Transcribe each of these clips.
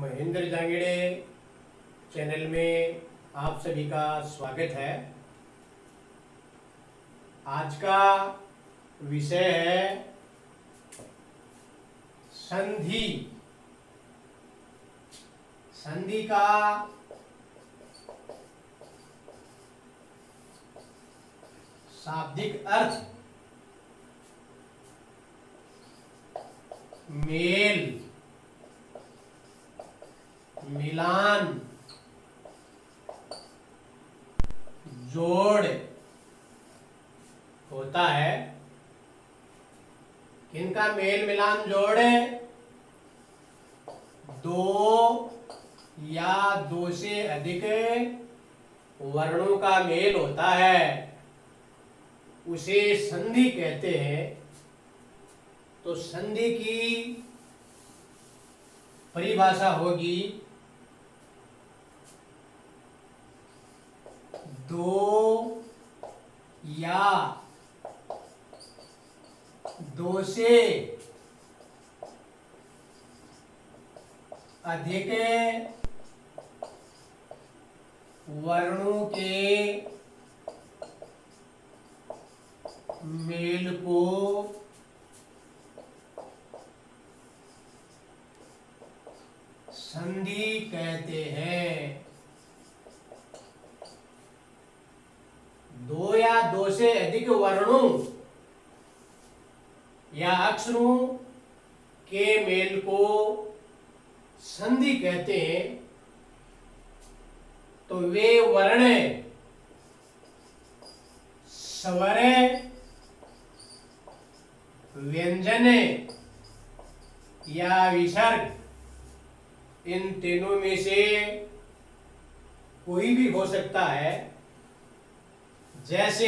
Mahendra Jangde channel में आप सभी का स्वागत है। आज का विषय है संधि। संधि का शाब्दिक अर्थ मेल, मिलान, जोड़ होता है। किनका मेल मिलान जोड़ है? दो या दो से अधिक वर्णों का मेल होता है, उसे संधि कहते हैं। तो संधि की परिभाषा होगी दो या दो से अधिक वर्णों के मेल को संधि कहते हैं। दो या दो से अधिक वर्णों या अक्षरों के मेल को संधि कहते हैं। तो वे वर्ण स्वर, व्यंजन या विसर्ग, इन तीनों में से कोई भी हो सकता है। जैसे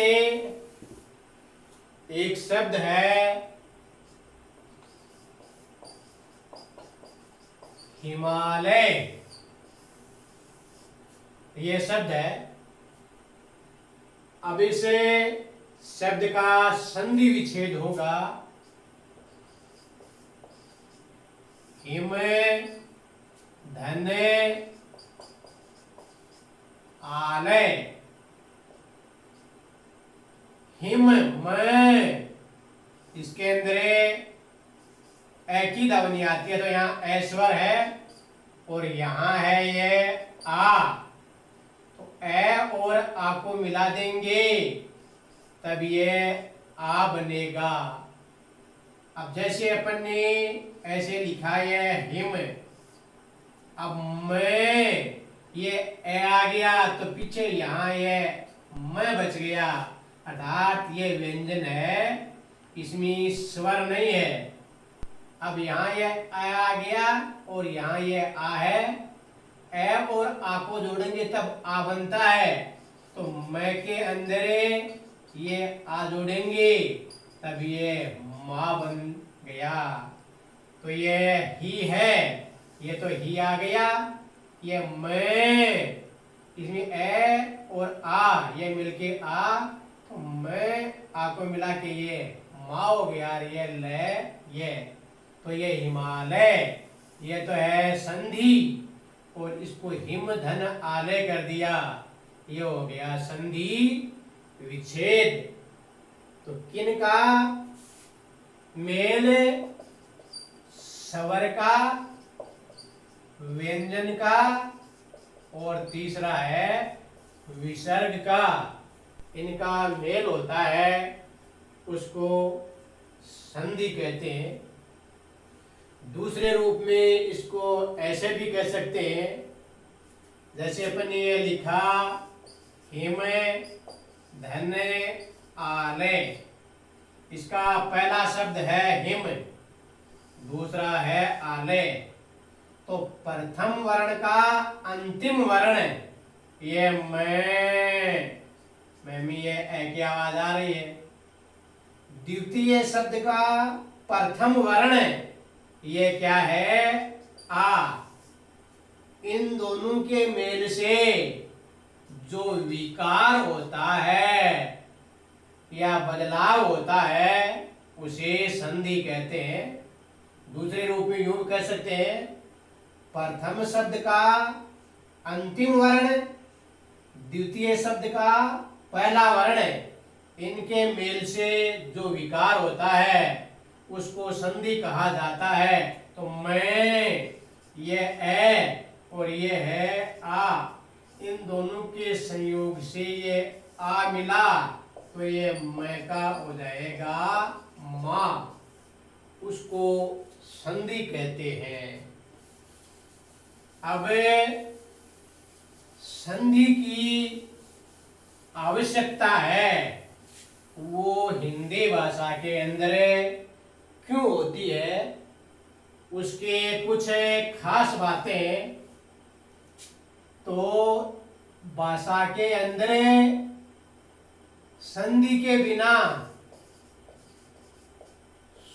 एक शब्द है हिमालय, ये शब्द है। अब इस शब्द का संधि विच्छेद होगा हिम धन आलय। हिम में इसके अंदर ए की ध्वनि आती है, तो यहाँ ए स्वर है और यहाँ है ये आ। तो ए और आ को मिला देंगे तब ये आ बनेगा। अब जैसे अपन ने ऐसे लिखा है हिम, अब मैं ये ए आ गया तो पीछे यहाँ ये मैं बच गया, अर्थात ये व्यंजन है, इसमें स्वर नहीं है। अब यहाँ ये आ गया और यहाँ ये आ है, ए और आ को जोड़ेंगे तब आ बनता है। तो मैं के अंदर ये आ जोड़ेंगे तब ये माँ बन गया। तो ये ही है, ये तो ही आ गया, ये मैं, इसमें ए और आ ये मिलके आ, तो मैं आ को मिला के ये माँ हो गया, ये ले ये। तो ये हिमालय, ये तो है संधि, और इसको हिम धन आलय कर दिया, ये हो गया संधि विच्छेद। तो किनका मेल? स्वर का, व्यंजन का, और तीसरा है विसर्ग का। इनका मेल होता है, उसको संधि कहते हैं। दूसरे रूप में इसको ऐसे भी कह सकते हैं, जैसे अपन ने ये लिखा हिम धन आलय। इसका पहला शब्द है हिम, दूसरा है आलय। तो प्रथम वर्ण का अंतिम वर्ण ये मैं में ये ए की आवाज आ रही है। द्वितीय शब्द का प्रथम वर्ण ये क्या है? आ। इन दोनों के मेल से जो विकार होता है या बदलाव होता है उसे संधि कहते हैं। दूसरे रूप में यूं कह सकते हैं प्रथम शब्द का अंतिम वर्ण, द्वितीय शब्द का पहला वर्ण, इनके मेल से जो विकार होता है उसको संधि कहा जाता है। तो मैं, ये ए और ये है आ, इन दोनों के संयोग से ये आ मिला तो ये मैं का हो जाएगा मां, उसको संधि कहते हैं। अब संधि की आवश्यकता है वो हिंदी भाषा के अंदर क्यों होती है, उसके कुछ खास बातें। तो भाषा के अंदर संधि के बिना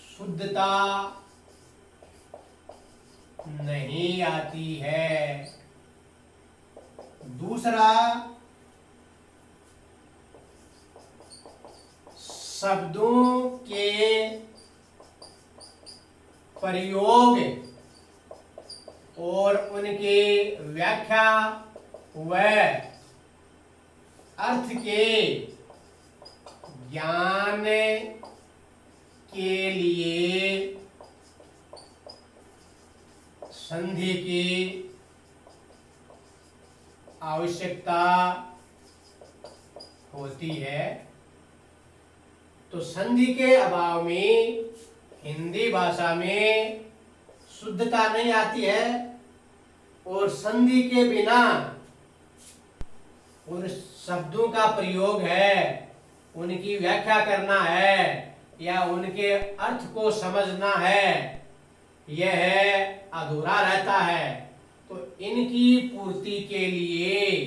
शुद्धता नहीं आती है। दूसरा, शब्दों के प्रयोग और उनकी व्याख्या व अर्थ के ज्ञान के लिए संधि की आवश्यकता होती है। तो संधि के अभाव में हिंदी भाषा में शुद्धता नहीं आती है और संधि के बिना उन शब्दों का प्रयोग है, उनकी व्याख्या करना है या उनके अर्थ को समझना है, यह अधूरा रहता है। तो इनकी पूर्ति के लिए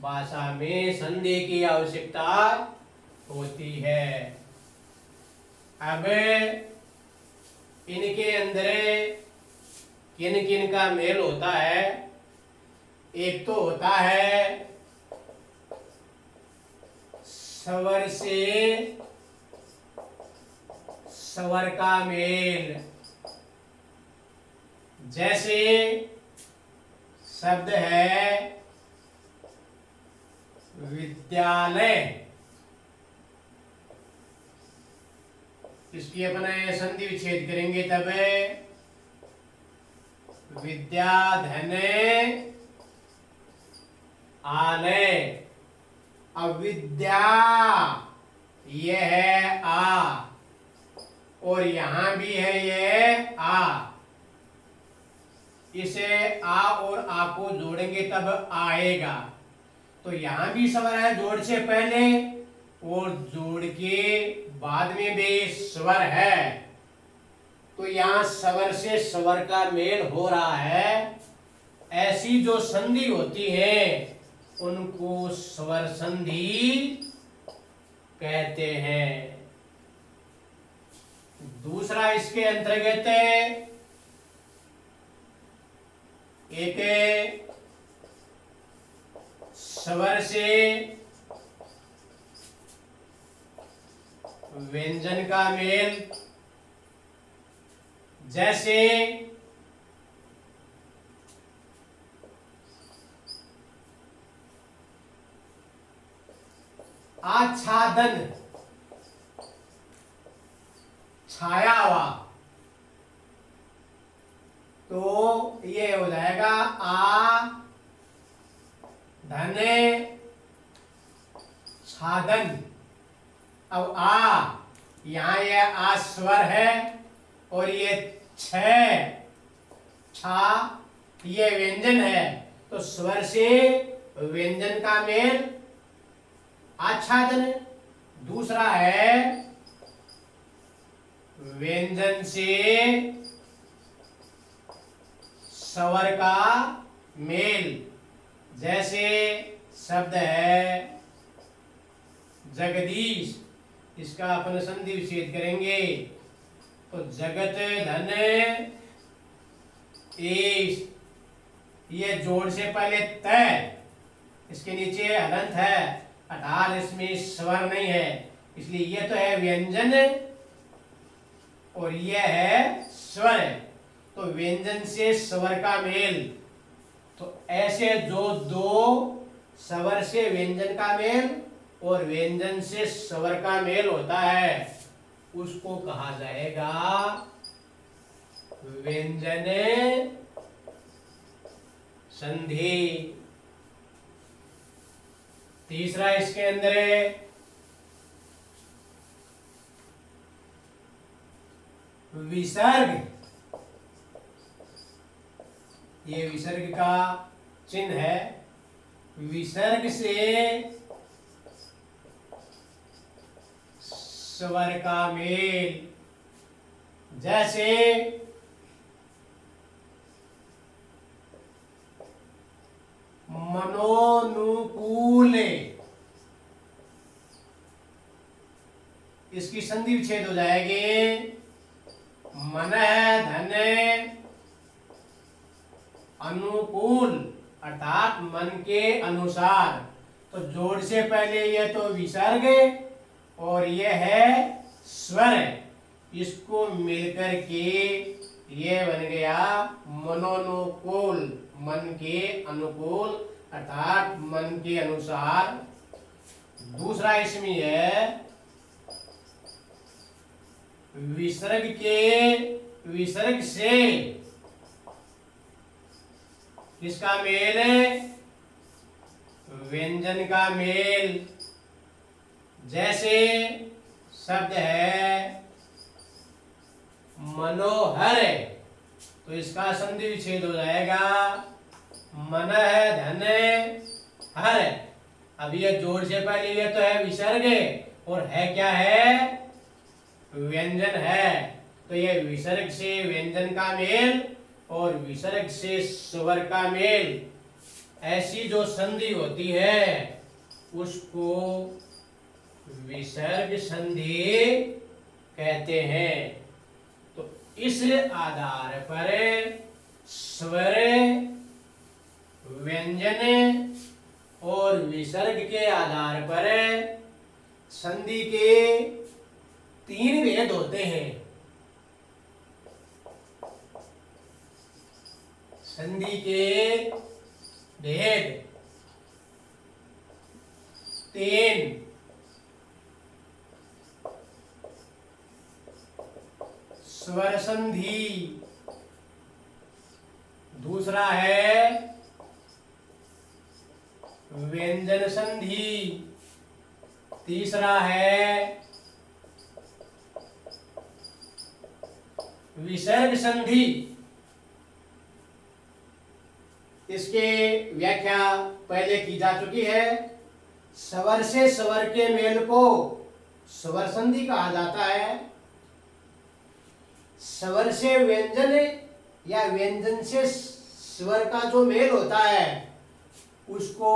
भाषा में संधि की आवश्यकता होती है। अब इनके अंदर किन किन का मेल होता है, एक तो होता है स्वर से स्वर का मेल। जैसे शब्द है विद्यालय, इसकी अपने संधि विच्छेद करेंगे तब विद्याधन आलय। अविद्या ये है आ और यहां भी है ये आ, इसे आ और आ को जोड़ेंगे तब आएगा। तो यहां भी स्वर है जोड़ से पहले और जोड़ के बाद में भी स्वर है। तो यहां स्वर से स्वर का मेल हो रहा है। ऐसी जो संधि होती है उनको स्वर संधि कहते हैं। दूसरा इसके अंतर्गत एक स्वर से व्यंजन का मेल। जैसे आच्छादन, छाया हुआ, तो ये हो जाएगा आ धन छादन। अब आ, यहां ये आ स्वर है और ये छ छा ये व्यंजन है। तो स्वर से व्यंजन का मेल आच्छादन। दूसरा है व्यंजन से स्वर का मेल। जैसे शब्द है जगदीश, इसका अपन संधि विच्छेद करेंगे तो जगत धन ईश, ये जोड़ से पहले तय, इसके नीचे हलंत है, अठार, इसमें स्वर नहीं है, इसलिए ये तो है व्यंजन और यह है स्वर। तो व्यंजन से स्वर का मेल, तो ऐसे जो दो स्वर से व्यंजन का मेल और व्यंजन से स्वर का मेल होता है उसको कहा जाएगा व्यंजन संधि। तीसरा इसके अंदर है विसर्ग। ये विसर्ग का चिन्ह है। विसर्ग से स्वर का मेल, जैसे मनोनुकूल, इसकी संधि विच्छेद हो जाएगी मन धन अनुकूल, अर्थात मन के अनुसार। तो जोड़ से पहले ये तो विसर्ग और ये है स्वर, इसको मिलकर के ये बन गया मनोनुकूल, मन के अनुकूल अर्थात मन के अनुसार। दूसरा इसमें है विसर्ग से किसका मेल है? व्यंजन का मेल। जैसे शब्द है मनोहर, तो इसका संधि विच्छेद हो जाएगा मन धन हर। अब ये जोड़ से पहले ये तो है विसर्ग और है क्या है? व्यंजन है। तो ये विसर्ग से व्यंजन का मेल और विसर्ग से स्वर का मेल, ऐसी जो संधि होती है उसको विसर्ग संधि कहते हैं। तो इस आधार पर स्वर, व्यंजन और विसर्ग के आधार पर संधि के 3 भेद होते हैं। संधि के भेद 3। स्वर संधि, दूसरा है व्यंजन संधि, तीसरा है विसर्ग संधि। इसके व्याख्या पहले की जा चुकी है। स्वर से स्वर के मेल को स्वर संधि कहा जाता है। स्वर से व्यंजन या व्यंजन से स्वर का जो मेल होता है उसको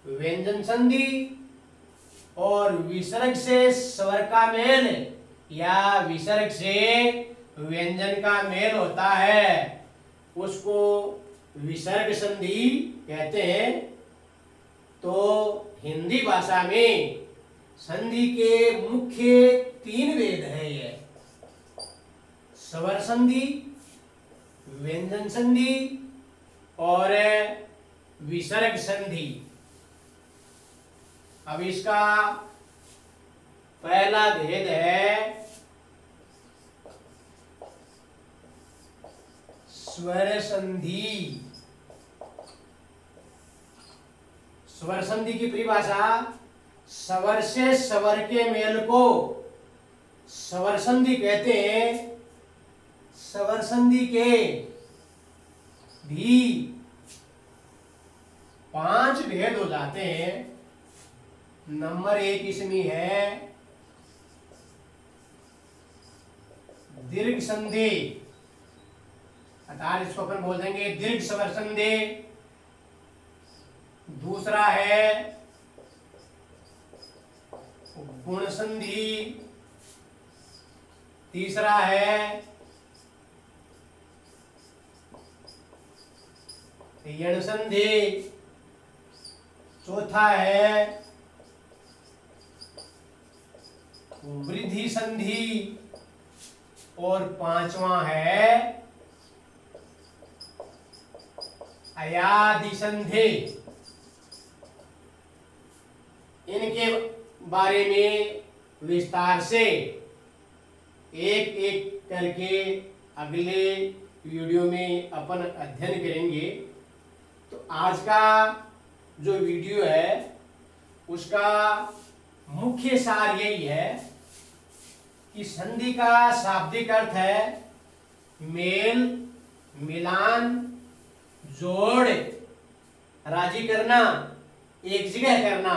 व्यंजन संधि, और विसर्ग से स्वर का मेल या विसर्ग से व्यंजन का मेल होता है उसको विसर्ग संधि कहते हैं। तो हिंदी भाषा में संधि के मुख्य 3 भेद हैं। ये स्वर संधि, व्यंजन संधि और विसर्ग संधि। अब इसका पहला भेद है स्वर संधि। स्वर संधि की परिभाषा, स्वर से स्वर के मेल को स्वर संधि कहते हैं। स्वर संधि के भी 5 भेद हो जाते हैं। नंबर 1 इसमें है दीर्घ संधि, अर्थात इसको अपन बोल देंगे दीर्घ स्वर संधि। दूसरा है गुण संधि, तीसरा है यण संधि, चौथा है वृद्धि संधि और 5वां है अयादि संधि, इनके बारे में विस्तार से एक एक करके अगले वीडियो में अपन अध्ययन करेंगे। तो आज का जो वीडियो है उसका मुख्य सार यही है कि संधि का शाब्दिक अर्थ है मेल, मिलान, जोड़, राजी करना, एक जगह करना,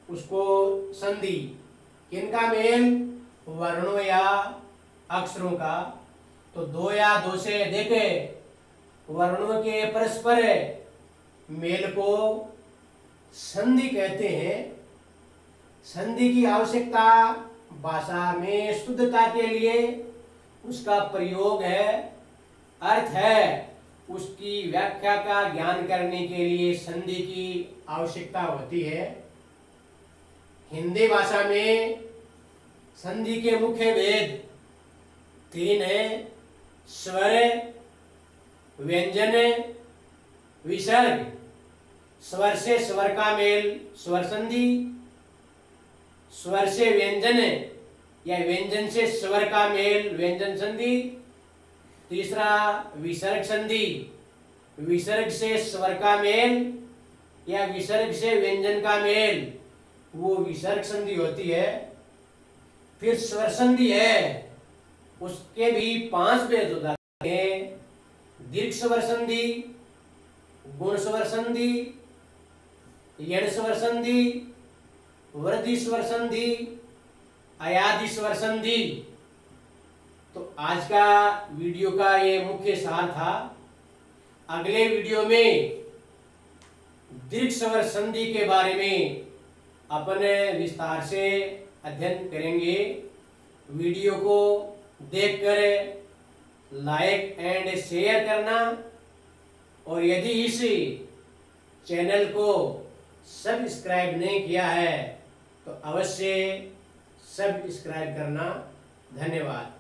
उसको संधि। किनका मेल? वर्णों या अक्षरों का। तो दो या दो से अधिक वर्णों के परस्पर मेल को संधि कहते हैं। संधि की आवश्यकता भाषा में शुद्धता के लिए उसका प्रयोग है, अर्थ है, उसकी व्याख्या का ज्ञान करने के लिए संधि की आवश्यकता होती है। हिंदी भाषा में संधि के मुख्य भेद तीन हैं: स्वर, व्यंजन, विसर्ग। स्वर से स्वर का मेल स्वर संधि, स्वर से व्यंजन या व्यंजन से स्वर का मेल व्यंजन संधि। तीसरा विसर्ग संधि, विसर्ग से स्वर का मेल या विसर्ग से व्यंजन का मेल, वो विसर्ग संधि होती है। फिर स्वर संधि है, उसके भी 5 भेद हो जाते हैं: दीर्घ स्वर संधि, गुण स्वर संधि, यण स्वर संधि, वृद्धि स्वर संधि, अयादि स्वर संधि। तो आज का वीडियो का ये मुख्य सार था। अगले वीडियो में दीर्घ स्वर संधि के बारे में अपन विस्तार से अध्ययन करेंगे। वीडियो को देखकर लाइक एंड शेयर करना, और यदि इस चैनल को सब्सक्राइब नहीं किया है तो अवश्य सब्सक्राइब करना। धन्यवाद।